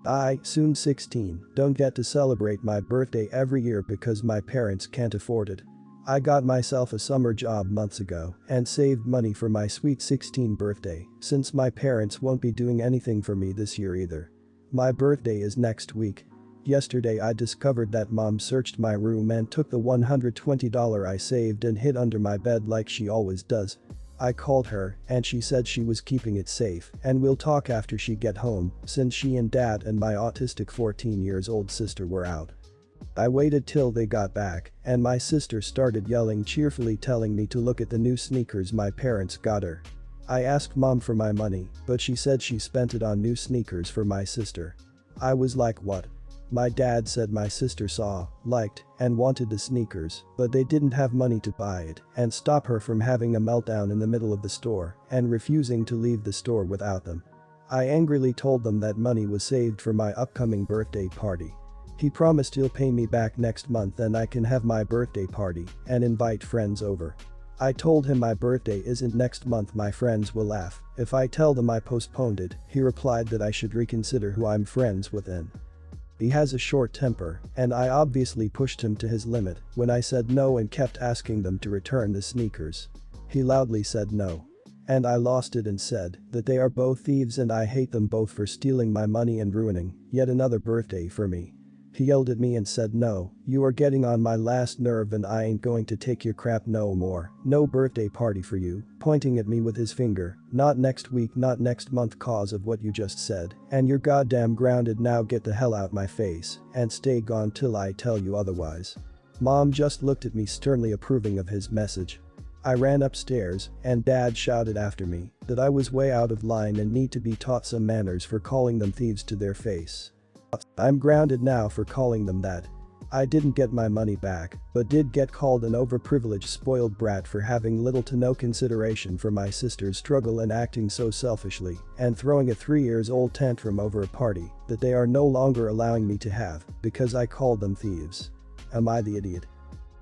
I, soon 16, don't get to celebrate my birthday every year because my parents can't afford it. I got myself a summer job months ago and saved money for my sweet 16 birthday since my parents won't be doing anything for me this year either. My birthday is next week. Yesterday I discovered that mom searched my room and took the $120 I saved and hid under my bed like she always does. I called her and she said she was keeping it safe and we'll talk after she get home since she and dad and my autistic 14 years old sister were out. I waited till they got back and my sister started yelling cheerfully telling me to look at the new sneakers my parents got her. I asked mom for my money but she said she spent it on new sneakers for my sister. I was like, what? My dad said my sister saw, liked, and wanted the sneakers, but they didn't have money to buy it and stop her from having a meltdown in the middle of the store and refusing to leave the store without them. I angrily told them that money was saved for my upcoming birthday party. He promised he'll pay me back next month and I can have my birthday party and invite friends over. I told him my birthday isn't next month. My friends will laugh if I tell them I postponed it. He replied that I should reconsider who I'm friends with then. He has a short temper and I obviously pushed him to his limit when I said no and kept asking them to return the sneakers. He loudly said no. And I lost it and said that they are both thieves and I hate them both for stealing my money and ruining yet another birthday for me. He yelled at me and said, no, you are getting on my last nerve and I ain't going to take your crap no more. No birthday party for you, pointing at me with his finger. Not next week, not next month cause of what you just said. And you're goddamn grounded now. Get the hell out my face and stay gone till I tell you otherwise. Mom just looked at me sternly approving of his message. I ran upstairs and dad shouted after me that I was way out of line and need to be taught some manners for calling them thieves to their face. I'm grounded now for calling them that. I didn't get my money back, but did get called an overprivileged spoiled brat for having little to no consideration for my sister's struggle and acting so selfishly and throwing a 3-year-old tantrum over a party that they are no longer allowing me to have because I called them thieves. Am I the idiot?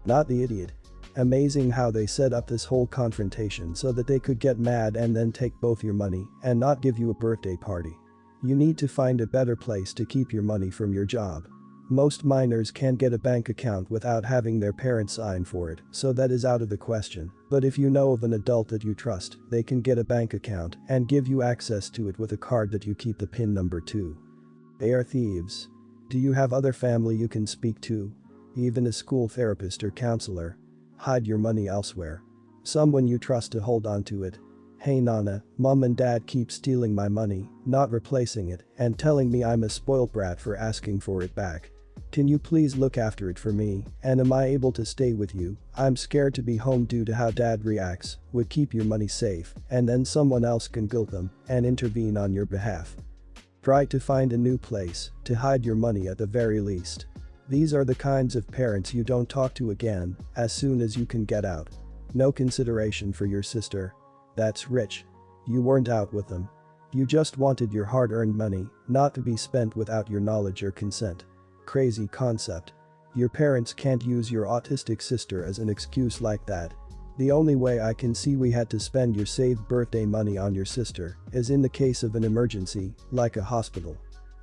Not the idiot. Amazing how they set up this whole confrontation so that they could get mad and then take both your money and not give you a birthday party. You need to find a better place to keep your money from your job. Most minors can't get a bank account without having their parents sign for it, so that is out of the question. But if you know of an adult that you trust, they can get a bank account and give you access to it with a card that you keep the PIN number to. They are thieves. Do you have other family you can speak to? Even a school therapist or counselor? Hide your money elsewhere. Someone you trust to hold on to it. Hey Nana, mom and dad keep stealing my money, not replacing it, and telling me I'm a spoiled brat for asking for it back. Can you please look after it for me, and am I able to stay with you? I'm scared to be home due to how dad reacts. Would keep your money safe, and then someone else can guilt them and intervene on your behalf. Try to find a new place to hide your money at the very least. These are the kinds of parents you don't talk to again as soon as you can get out. No consideration for your sister. That's rich. You weren't out with them. You just wanted your hard-earned money, not to be spent without your knowledge or consent. Crazy concept. Your parents can't use your autistic sister as an excuse like that. The only way I can see we had to spend your saved birthday money on your sister is in the case of an emergency, like a hospital.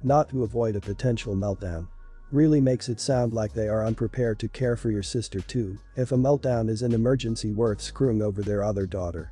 Not to avoid a potential meltdown. Really makes it sound like they are unprepared to care for your sister too, if a meltdown is an emergency worth screwing over their other daughter.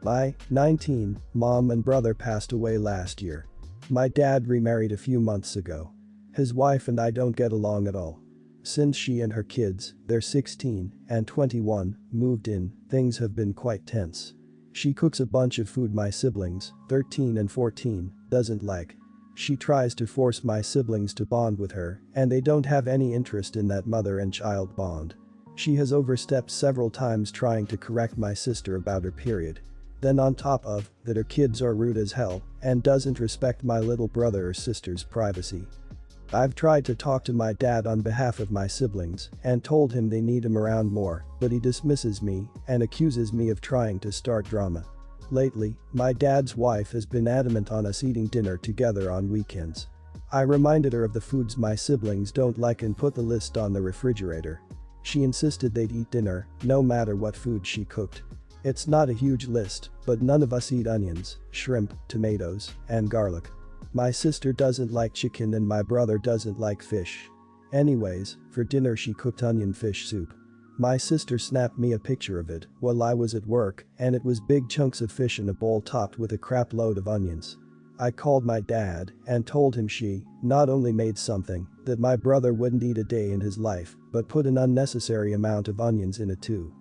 My 19, mom and brother passed away last year. My dad remarried a few months ago. His wife and I don't get along at all. Since she and her kids, they're 16 and 21, moved in, things have been quite tense. She cooks a bunch of food my siblings, 13 and 14, doesn't like. She tries to force my siblings to bond with her, and they don't have any interest in that mother and child bond. She has overstepped several times trying to correct my sister about her period. Then on top of that, her kids are rude as hell and doesn't respect my little brother or sister's privacy. I've tried to talk to my dad on behalf of my siblings and told him they need him around more, but he dismisses me and accuses me of trying to start drama. Lately, my dad's wife has been adamant on us eating dinner together on weekends. I reminded her of the foods my siblings don't like and put the list on the refrigerator. She insisted they'd eat dinner, no matter what food she cooked. It's not a huge list, but none of us eat onions, shrimp, tomatoes, and garlic. My sister doesn't like chicken and my brother doesn't like fish. Anyways, for dinner she cooked onion fish soup. My sister snapped me a picture of it while I was at work and it was big chunks of fish in a bowl topped with a crap load of onions. I called my dad and told him she not only made something that my brother wouldn't eat a day in his life, but put an unnecessary amount of onions in it too.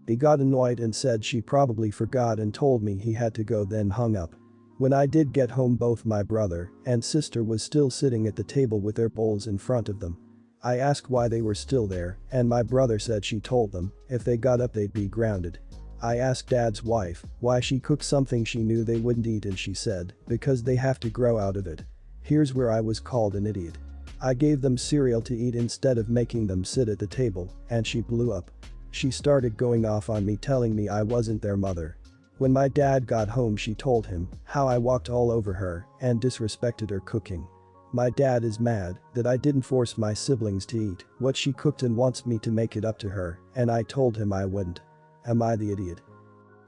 He got annoyed and said she probably forgot and told me he had to go, then hung up. When I did get home, both my brother and sister was still sitting at the table with their bowls in front of them. I asked why they were still there and my brother said she told them if they got up they'd be grounded. I asked dad's wife why she cooked something she knew they wouldn't eat and she said because they have to grow out of it. Here's where I was called an idiot. I gave them cereal to eat instead of making them sit at the table and she blew up. She started going off on me, telling me I wasn't their mother. When my dad got home she told him how I walked all over her and disrespected her cooking. My dad is mad that I didn't force my siblings to eat what she cooked and wants me to make it up to her, and I told him I wouldn't. Am I the idiot?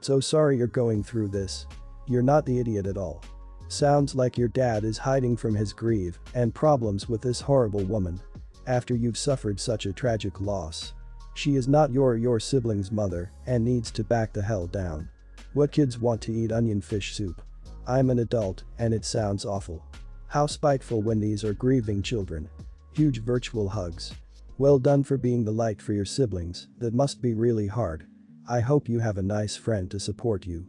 So sorry you're going through this. You're not the idiot at all. Sounds like your dad is hiding from his grief and problems with this horrible woman. After you've suffered such a tragic loss. She is not your sibling's mother and needs to back the hell down. What kids want to eat onion fish soup? I'm an adult and it sounds awful. How spiteful when these are grieving children. Huge virtual hugs. Well done for being the light for your siblings, that must be really hard. I hope you have a nice friend to support you.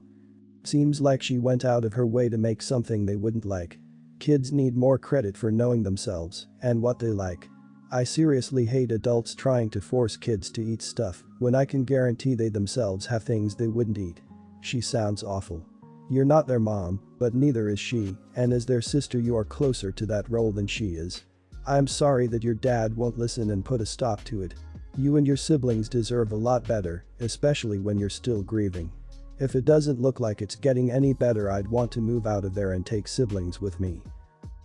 Seems like she went out of her way to make something they wouldn't like. Kids need more credit for knowing themselves and what they like. I seriously hate adults trying to force kids to eat stuff when I can guarantee they themselves have things they wouldn't eat. She sounds awful. You're not their mom, but neither is she, and as their sister you are closer to that role than she is. I'm sorry that your dad won't listen and put a stop to it. You and your siblings deserve a lot better, especially when you're still grieving. If it doesn't look like it's getting any better, I'd want to move out of there and take siblings with me.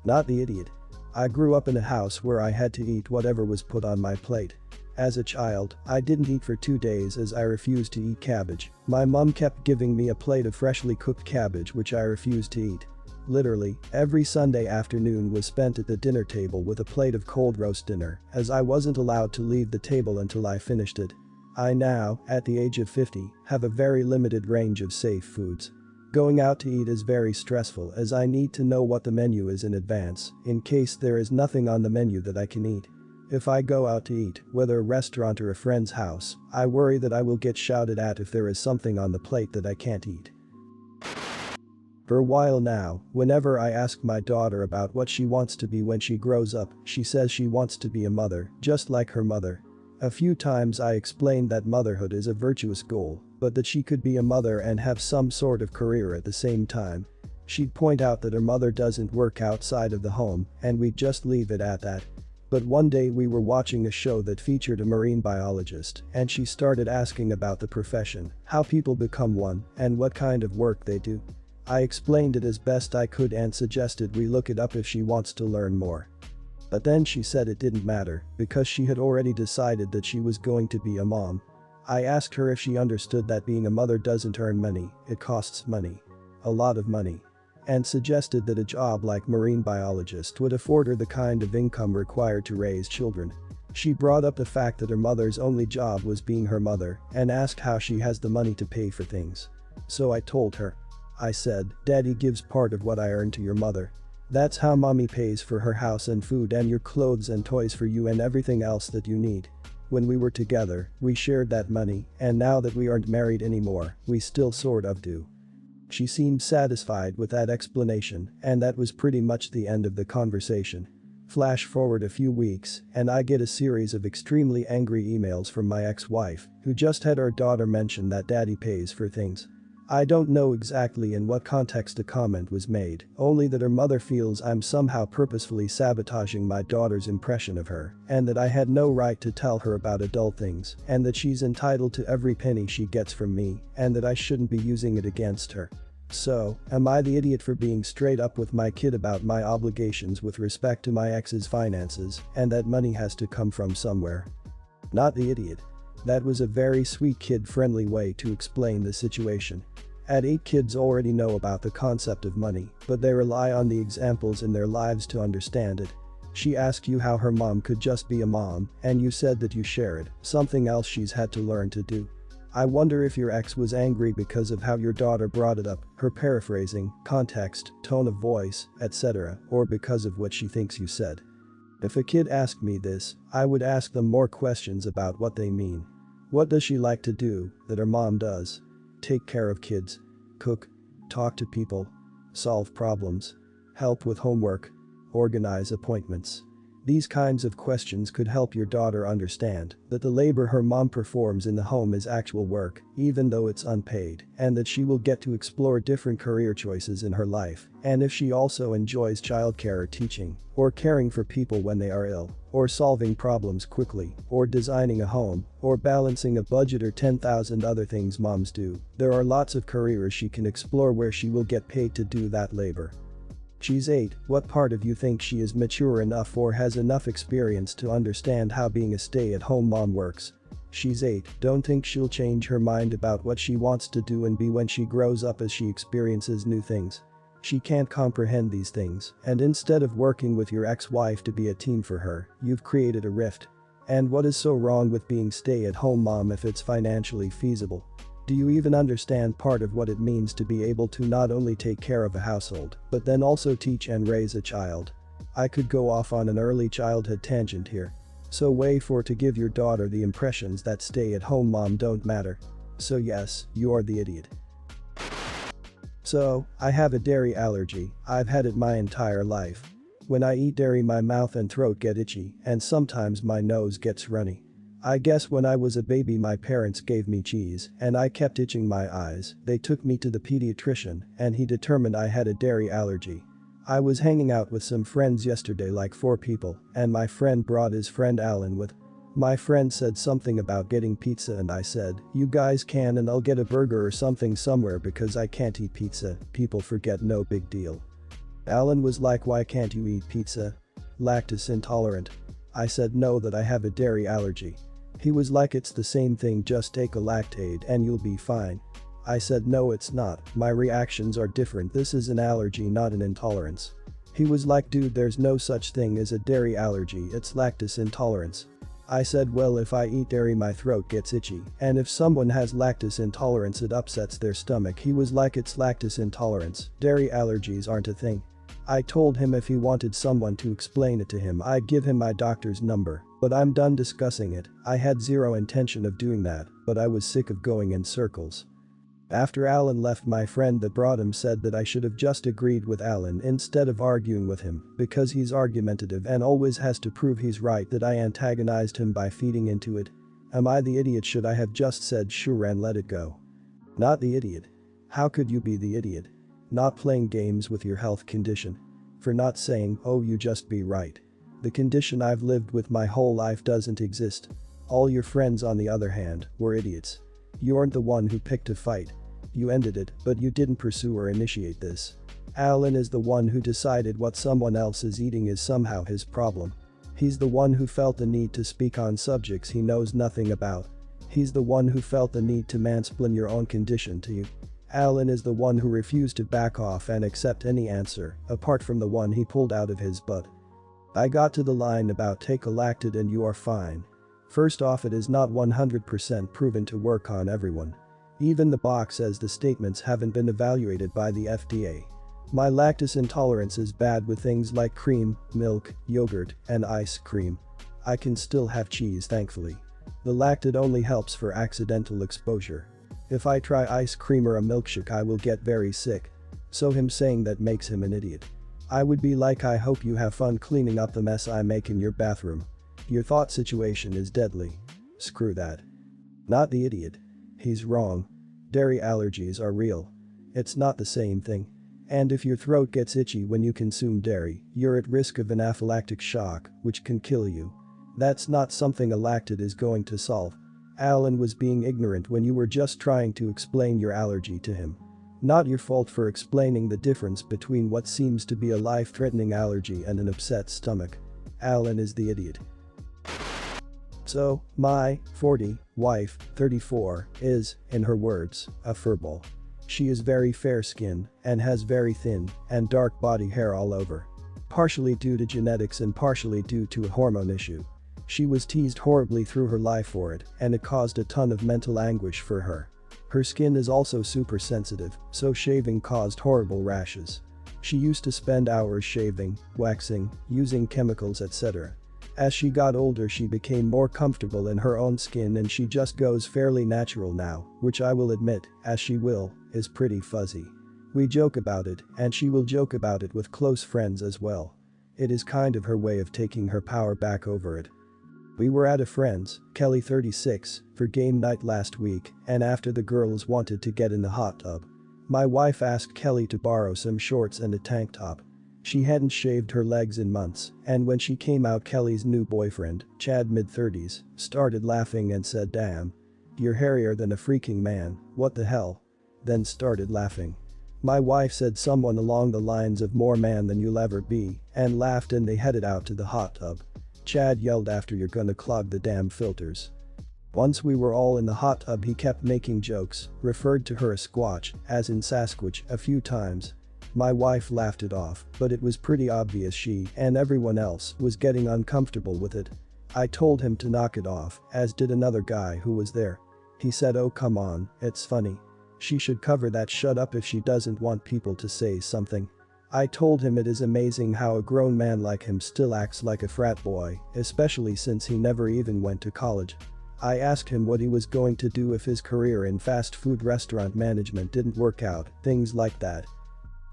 Not the idiot. I grew up in a house where I had to eat whatever was put on my plate. As a child, I didn't eat for 2 days as I refused to eat cabbage. My mom kept giving me a plate of freshly cooked cabbage which I refused to eat. Literally, every Sunday afternoon was spent at the dinner table with a plate of cold roast dinner, as I wasn't allowed to leave the table until I finished it. I now, at the age of 50, have a very limited range of safe foods. Going out to eat is very stressful as I need to know what the menu is in advance, in case there is nothing on the menu that I can eat. If I go out to eat, whether a restaurant or a friend's house, I worry that I will get shouted at if there is something on the plate that I can't eat. For a while now, whenever I ask my daughter about what she wants to be when she grows up, she says she wants to be a mother, just like her mother. A few times I explained that motherhood is a virtuous goal, but that she could be a mother and have some sort of career at the same time. She'd point out that her mother doesn't work outside of the home, and we'd just leave it at that. But one day we were watching a show that featured a marine biologist, and she started asking about the profession, how people become one, and what kind of work they do. I explained it as best I could and suggested we look it up if she wants to learn more. But then she said it didn't matter because she had already decided that she was going to be a mom. I asked her if she understood that being a mother doesn't earn money, it costs money. A lot of money. And suggested that a job like marine biologist would afford her the kind of income required to raise children. She brought up the fact that her mother's only job was being her mother and asked how she has the money to pay for things. So I told her. I said, Daddy gives part of what I earn to your mother. That's how mommy pays for her house and food and your clothes and toys for you and everything else that you need. When we were together, we shared that money, and now that we aren't married anymore, we still sort of do. She seemed satisfied with that explanation, and that was pretty much the end of the conversation. Flash forward a few weeks, and I get a series of extremely angry emails from my ex-wife, who just had our daughter mention that Daddy pays for things. I don't know exactly in what context the comment was made, only that her mother feels I'm somehow purposefully sabotaging my daughter's impression of her, and that I had no right to tell her about adult things, and that she's entitled to every penny she gets from me, and that I shouldn't be using it against her. So, am I the idiot for being straight up with my kid about my obligations with respect to my ex's finances, and that money has to come from somewhere? Not the idiot. That was a very sweet kid-friendly way to explain the situation. At 8, kids already know about the concept of money, but they rely on the examples in their lives to understand it. She asked you how her mom could just be a mom, and you said that you share it, something else she's had to learn to do. I wonder if your ex was angry because of how your daughter brought it up, her paraphrasing, context, tone of voice, etc., or because of what she thinks you said. If a kid asked me this, I would ask them more questions about what they mean. What does she like to do that her mom does? Take care of kids, cook, talk to people, solve problems, help with homework, organize appointments. These kinds of questions could help your daughter understand that the labor her mom performs in the home is actual work, even though it's unpaid, and that she will get to explore different career choices in her life, and if she also enjoys childcare or teaching, or caring for people when they are ill, or solving problems quickly, or designing a home, or balancing a budget or 10,000 other things moms do, there are lots of careers she can explore where she will get paid to do that labor. She's 8, what part of you thinks she is mature enough or has enough experience to understand how being a stay-at-home mom works? She's 8, don't think she'll change her mind about what she wants to do and be when she grows up as she experiences new things. She can't comprehend these things, and instead of working with your ex-wife to be a team for her, you've created a rift. And what is so wrong with being stay-at-home mom if it's financially feasible? Do you even understand part of what it means to be able to not only take care of a household, but then also teach and raise a child? I could go off on an early childhood tangent here. So way for to give your daughter the impressions that stay-at-home mom don't matter. So yes, you're the idiot. So, I have a dairy allergy, I've had it my entire life. When I eat dairy my mouth and throat get itchy, and sometimes my nose gets runny. I guess when I was a baby my parents gave me cheese, and I kept itching my eyes, they took me to the pediatrician, and he determined I had a dairy allergy. I was hanging out with some friends yesterday, like 4 people, and my friend brought his friend Alan with. My friend said something about getting pizza and I said, you guys can and I'll get a burger or something somewhere because I can't eat pizza, people forget, no big deal. Alan was like, why can't you eat pizza? Lactose intolerant. I said no, that I have a dairy allergy. He was like, it's the same thing, just take a Lactaid and you'll be fine. I said no, it's not, my reactions are different, this is an allergy not an intolerance. He was like, dude, there's no such thing as a dairy allergy, it's lactose intolerance. I said, well, if I eat dairy my throat gets itchy, and if someone has lactose intolerance it upsets their stomach. He was like, it's lactose intolerance, dairy allergies aren't a thing. I told him if he wanted someone to explain it to him I'd give him my doctor's number, but I'm done discussing it. I had zero intention of doing that, but I was sick of going in circles. After Alan left, my friend that brought him said that I should have just agreed with Alan instead of arguing with him, because he's argumentative and always has to prove he's right, that I antagonized him by feeding into it. Am I the idiot? Should I have just said sure and let it go? Not the idiot. How could you be the idiot? Not playing games with your health condition. For not saying, oh, you just be right. The condition I've lived with my whole life doesn't exist. All your friends, on the other hand, were idiots. You aren't the one who picked a fight. You ended it, but you didn't pursue or initiate this. Alan is the one who decided what someone else is eating is somehow his problem. He's the one who felt the need to speak on subjects he knows nothing about. He's the one who felt the need to mansplain your own condition to you. Alan is the one who refused to back off and accept any answer, apart from the one he pulled out of his butt. I got to the line about take a Lactaid and you are fine. First off, it is not 100% proven to work on everyone. Even the box says the statements haven't been evaluated by the FDA. My lactose intolerance is bad with things like cream, milk, yogurt, and ice cream. I can still have cheese, thankfully. The Lactaid only helps for accidental exposure. If I try ice cream or a milkshake I will get very sick. So him saying that makes him an idiot. I would be like, I hope you have fun cleaning up the mess I make in your bathroom. Your thought situation is deadly. Screw that. Not the idiot. He's wrong. Dairy allergies are real. It's not the same thing. And if your throat gets itchy when you consume dairy, you're at risk of anaphylactic shock, which can kill you. That's not something a Lactaid is going to solve. Alan was being ignorant when you were just trying to explain your allergy to him. Not your fault for explaining the difference between what seems to be a life-threatening allergy and an upset stomach. Alan is the idiot. So, my 40 wife, 34, is, in her words, a furball. She is very fair-skinned and has very thin and dark body hair all over. Partially due to genetics and partially due to a hormone issue. She was teased horribly through her life for it, and it caused a ton of mental anguish for her. Her skin is also super sensitive, so shaving caused horrible rashes. She used to spend hours shaving, waxing, using chemicals, etc. As she got older she became more comfortable in her own skin and she just goes fairly natural now, which I will admit, as she will, is pretty fuzzy. We joke about it and she will joke about it with close friends as well. It is kind of her way of taking her power back over it. We were at a friend's, Kelly 36, for game night last week and after the girls wanted to get in the hot tub. My wife asked Kelly to borrow some shorts and a tank top. She hadn't shaved her legs in months, and when she came out Kelly's new boyfriend, Chad mid-30s, started laughing and said, "Damn. You're hairier than a freaking man, what the hell?" Then started laughing. My wife said someone along the lines of "more man than you'll ever be," and laughed and they headed out to the hot tub. Chad yelled after, "You're gonna clog the damn filters." Once we were all in the hot tub he kept making jokes, referred to her as Squatch, as in Sasquatch, a few times. My wife laughed it off, but it was pretty obvious she and everyone else was getting uncomfortable with it. I told him to knock it off, as did another guy who was there. He said, "Oh come on, it's funny. She should cover that shut up if she doesn't want people to say something." I told him it is amazing how a grown man like him still acts like a frat boy, especially since he never even went to college. I asked him what he was going to do if his career in fast food restaurant management didn't work out, things like that.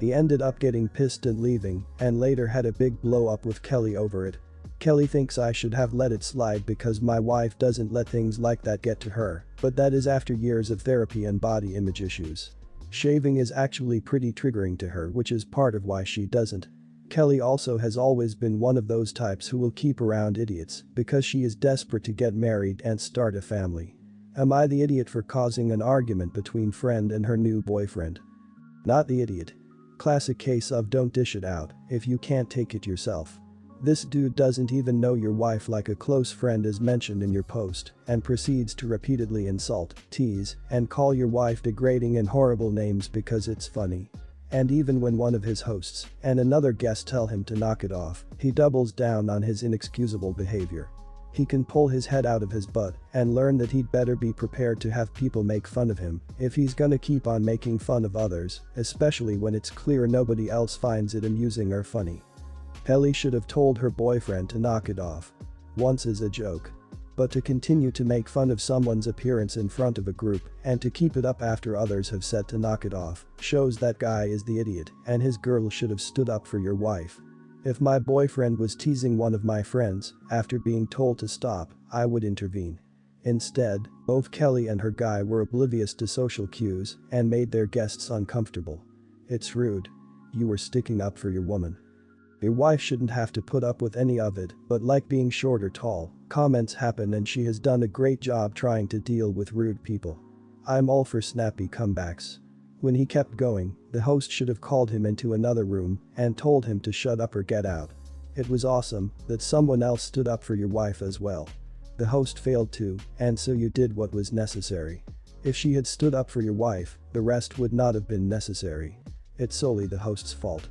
He ended up getting pissed and leaving, and later had a big blow up with Kelly over it. Kelly thinks I should have let it slide because my wife doesn't let things like that get to her, but that is after years of therapy and body image issues. Shaving is actually pretty triggering to her, which is part of why she doesn't. Kelly also has always been one of those types who will keep around idiots because she is desperate to get married and start a family. Am I the idiot for causing an argument between friend and her new boyfriend? Not the idiot. Classic case of don't dish it out if you can't take it yourself. This dude doesn't even know your wife like a close friend is mentioned in your post and proceeds to repeatedly insult, tease, and call your wife degrading and horrible names because it's funny. And even when one of his hosts and another guest tell him to knock it off, he doubles down on his inexcusable behavior. He can pull his head out of his butt and learn that he'd better be prepared to have people make fun of him if he's gonna keep on making fun of others, especially when it's clear nobody else finds it amusing or funny. Kelly should have told her boyfriend to knock it off. Once as a joke. But to continue to make fun of someone's appearance in front of a group and to keep it up after others have said to knock it off shows that guy is the idiot and his girl should have stood up for your wife. If my boyfriend was teasing one of my friends after being told to stop, I would intervene. Instead, both Kelly and her guy were oblivious to social cues and made their guests uncomfortable. It's rude. You were sticking up for your woman. Your wife shouldn't have to put up with any of it, but like being short or tall, comments happen and she has done a great job trying to deal with rude people. I'm all for snappy comebacks. When he kept going, the host should have called him into another room and told him to shut up or get out. It was awesome that someone else stood up for your wife as well. The host failed too, and so you did what was necessary. If she had stood up for your wife, the rest would not have been necessary. It's solely the host's fault.